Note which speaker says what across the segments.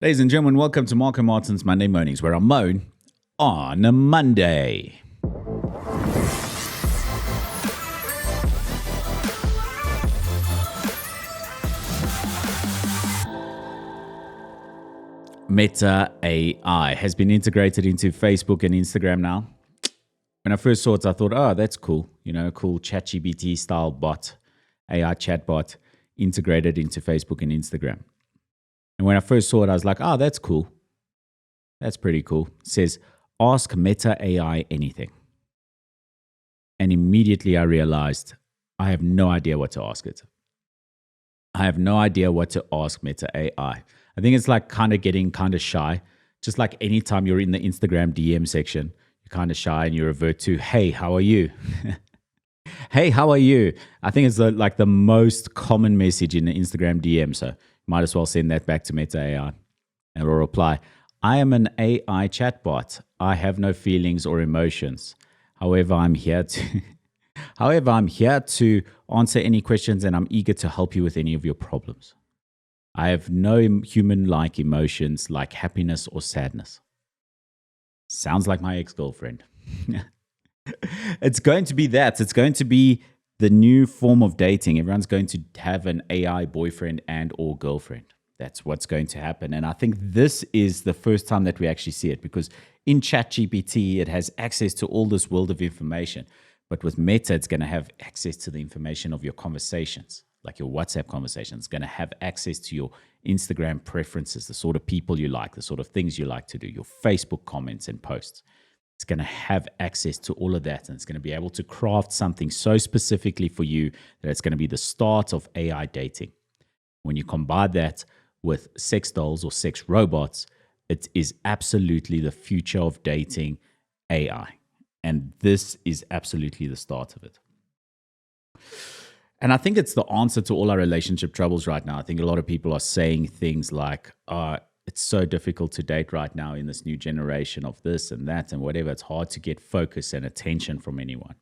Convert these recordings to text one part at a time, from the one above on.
Speaker 1: Ladies and gentlemen, welcome to Martins Monday Moanings, where I moan on a Monday. Meta AI has been integrated into Facebook and Instagram now. When I first saw it, I thought, oh, that's cool. You know, cool ChatGPT style bot, AI chatbot integrated into Facebook and Instagram. And when I first saw it, I was like, oh, that's cool. That's pretty cool. It says, ask Meta AI anything. And immediately I realized I have no idea what to ask it. I have no idea what to ask Meta AI. I think it's like kind of getting kind of shy. Just like anytime you're in the Instagram DM section, you're kind of shy and you revert to, hey, how are you? Hey, how are you? I think it's like the most common message in the Instagram DM. So might as well send that back to Meta AI. And it'll reply, I am an AI chatbot. I have no feelings or emotions. However, I'm here to answer any questions, and I'm eager to help you with any of your problems. I have no human-like emotions like happiness or sadness. Sounds like my ex-girlfriend. It's going to be that. It's going to be the new form of dating. Everyone's going to have an AI boyfriend and or girlfriend. That's what's going to happen. And I think this is the first time that we actually see it, because in ChatGPT, it has access to all this world of information. But with Meta, it's going to have access to the information of your conversations, like your WhatsApp conversations. It's going to have access to your Instagram preferences, the sort of people you like, the sort of things you like to do, your Facebook comments and posts. It's going to have access to all of that, and it's going to be able to craft something so specifically for you that it's going to be the start of AI dating. When you combine that with sex dolls or sex robots, it is absolutely the future of dating AI. And this is absolutely the start of it. And I think it's the answer to all our relationship troubles right now. I think a lot of people are saying things like, it's so difficult to date right now in this new generation of this and that and whatever. It's hard to get focus and attention from anyone.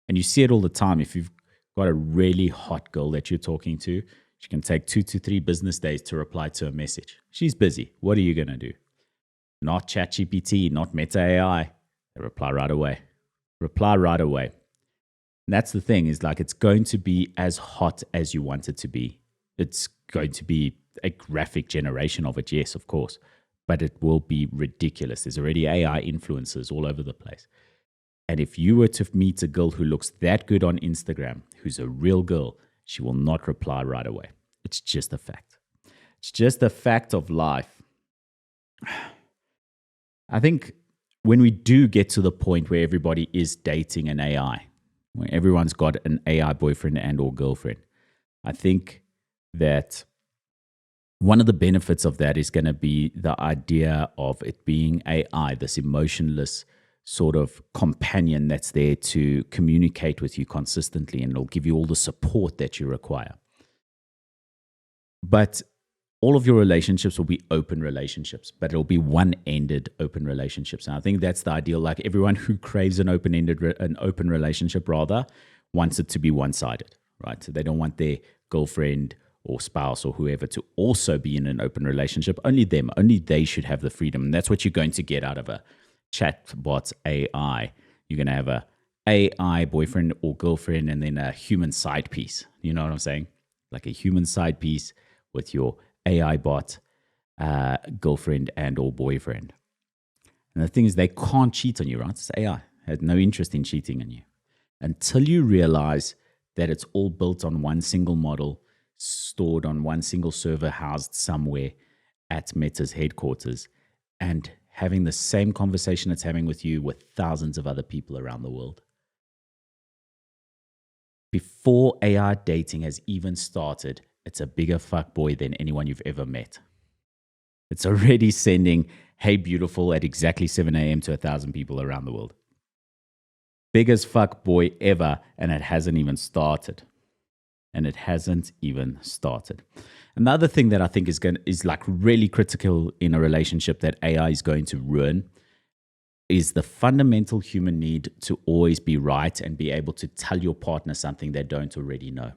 Speaker 1: And you see it all the time. If you've got a really hot girl that you're talking to, she can take 2 to 3 business days to reply to a message. She's busy. What are you going to do? Not ChatGPT, not Meta AI. They reply right away. Reply right away. And that's the thing, is like it's going to be as hot as you want it to be. It's going to be a graphic generation of it, yes, of course, but it will be ridiculous. There's already AI influencers all over the place. And if you were to meet a girl who looks that good on Instagram, who's a real girl, she will not reply right away. It's just a fact. It's just a fact of life. I think when we do get to the point where everybody is dating an AI, where everyone's got an AI boyfriend and or girlfriend, I think that one of the benefits of that is going to be the idea of it being AI, this emotionless sort of companion that's there to communicate with you consistently, and it'll give you all the support that you require. But all of your relationships will be open relationships, but it'll be one-ended open relationships. And I think that's the ideal. Like everyone who craves an open relationship rather wants it to be one-sided, right? So they don't want their girlfriend or spouse or whoever to also be in an open relationship. Only they should have the freedom. And that's what you're going to get out of a chatbot AI. You're going to have a AI boyfriend or girlfriend and then a human side piece. You know what I'm saying? Like a human side piece with your AI bot girlfriend and or boyfriend. And the thing is, they can't cheat on you, right? It's AI. It has no interest in cheating on you until you realize that it's all built on one single model, stored on one single server, housed somewhere at Meta's headquarters, and having the same conversation it's having with you with thousands of other people around the world. Before AI dating has even started, it's a bigger fuckboy than anyone you've ever met. It's already sending, hey, beautiful, at exactly 7 a.m. to 1,000 people around the world. Biggest fuckboy ever, and it hasn't even started. Another thing that I think is like really critical in a relationship that AI is going to ruin is the fundamental human need to always be right and be able to tell your partner something they don't already know.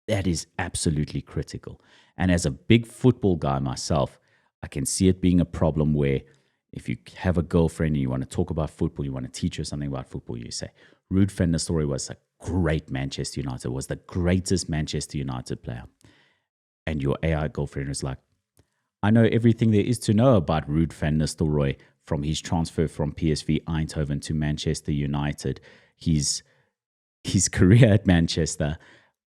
Speaker 1: That is absolutely critical. And as a big football guy myself, I can see it being a problem where if you have a girlfriend and you want to talk about football, you want to teach her something about football, you say, Ruud van Nistelrooy was a great Manchester United, was the greatest Manchester United player. And your AI girlfriend is like, I know everything there is to know about Ruud van Nistelrooy, from his transfer from PSV Eindhoven to Manchester United. His career at Manchester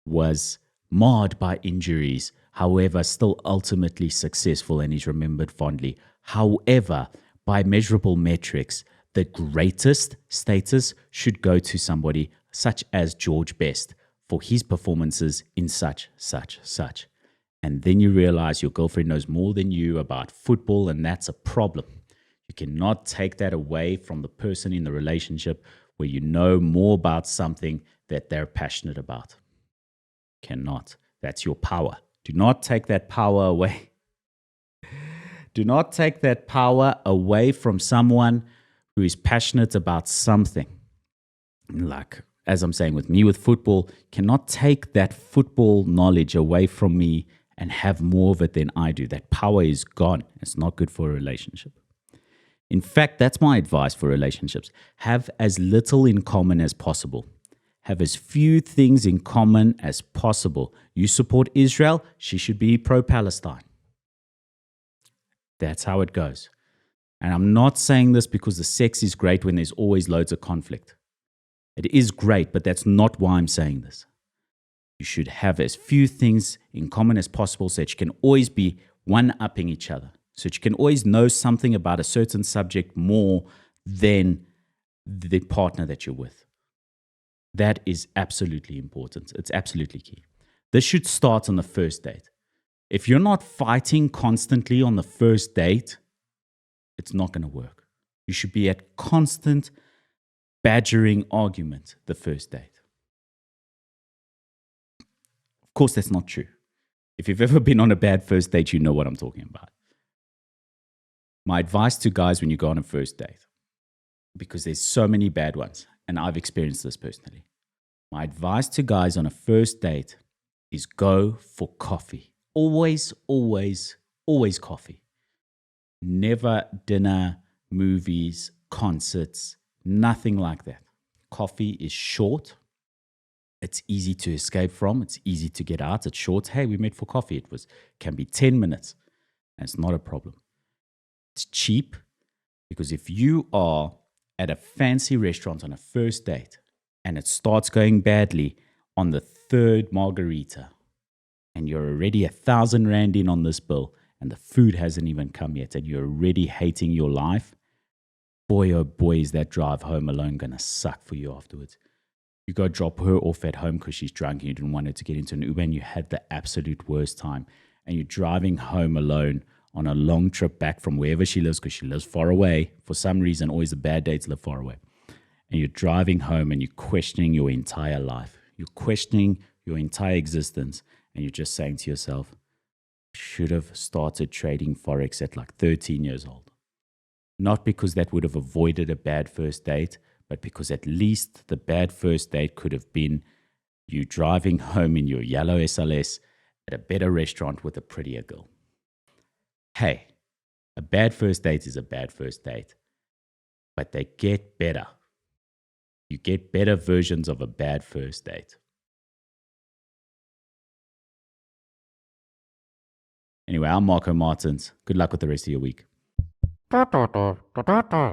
Speaker 1: was marred by injuries, however, still ultimately successful and is remembered fondly. However, by measurable metrics, the greatest status should go to somebody such as George Best for his performances in such. And then you realize your girlfriend knows more than you about football, and that's a problem. You cannot take that away from the person in the relationship where you know more about something that they're passionate about. Cannot. That's your power. Do not take that power away. Do not take that power away from someone who is passionate about something. Like, as I'm saying with me with football, cannot take that football knowledge away from me and have more of it than I do. That power is gone. It's not good for a relationship. In fact, that's my advice for relationships. Have as little in common as possible. Have as few things in common as possible. You support Israel, she should be pro-Palestine. That's how it goes. And I'm not saying this because the sex is great when there's always loads of conflict. It is great, but that's not why I'm saying this. You should have as few things in common as possible so that you can always be one-upping each other. So that you can always know something about a certain subject more than the partner that you're with. That is absolutely important. It's absolutely key. This should start on the first date. If you're not fighting constantly on the first date, it's not going to work. You should be at constant badgering argument the first date. Of course, that's not true. If you've ever been on a bad first date, you know what I'm talking about. My advice to guys when you go on a first date, because there's so many bad ones, and I've experienced this personally. My advice to guys on a first date is go for coffee. Always, always, always coffee. Never dinner, movies, concerts, nothing like that. Coffee is short. It's easy to escape from. It's easy to get out. It's short. Hey, we met for coffee. It can be 10 minutes, and it's not a problem. It's cheap, because if you are at a fancy restaurant on a first date and it starts going badly on the third margarita and you're already 1,000 Rand in on this bill and the food hasn't even come yet and you're already hating your life, boy, oh boy, is that drive home alone going to suck for you afterwards. You go drop her off at home because she's drunk and you didn't want her to get into an Uber and you had the absolute worst time, and you're driving home alone on a long trip back from wherever she lives, because she lives far away. For some reason, always the bad dates live far away. And you're driving home and you're questioning your entire life. You're questioning your entire existence. And you're just saying to yourself, should have started trading Forex at like 13 years old. Not because that would have avoided a bad first date, but because at least the bad first date could have been you driving home in your yellow SLS at a better restaurant with a prettier girl. Hey, a bad first date is a bad first date, but they get better. You get better versions of a bad first date. Anyway, I'm Marco Martins. Good luck with the rest of your week.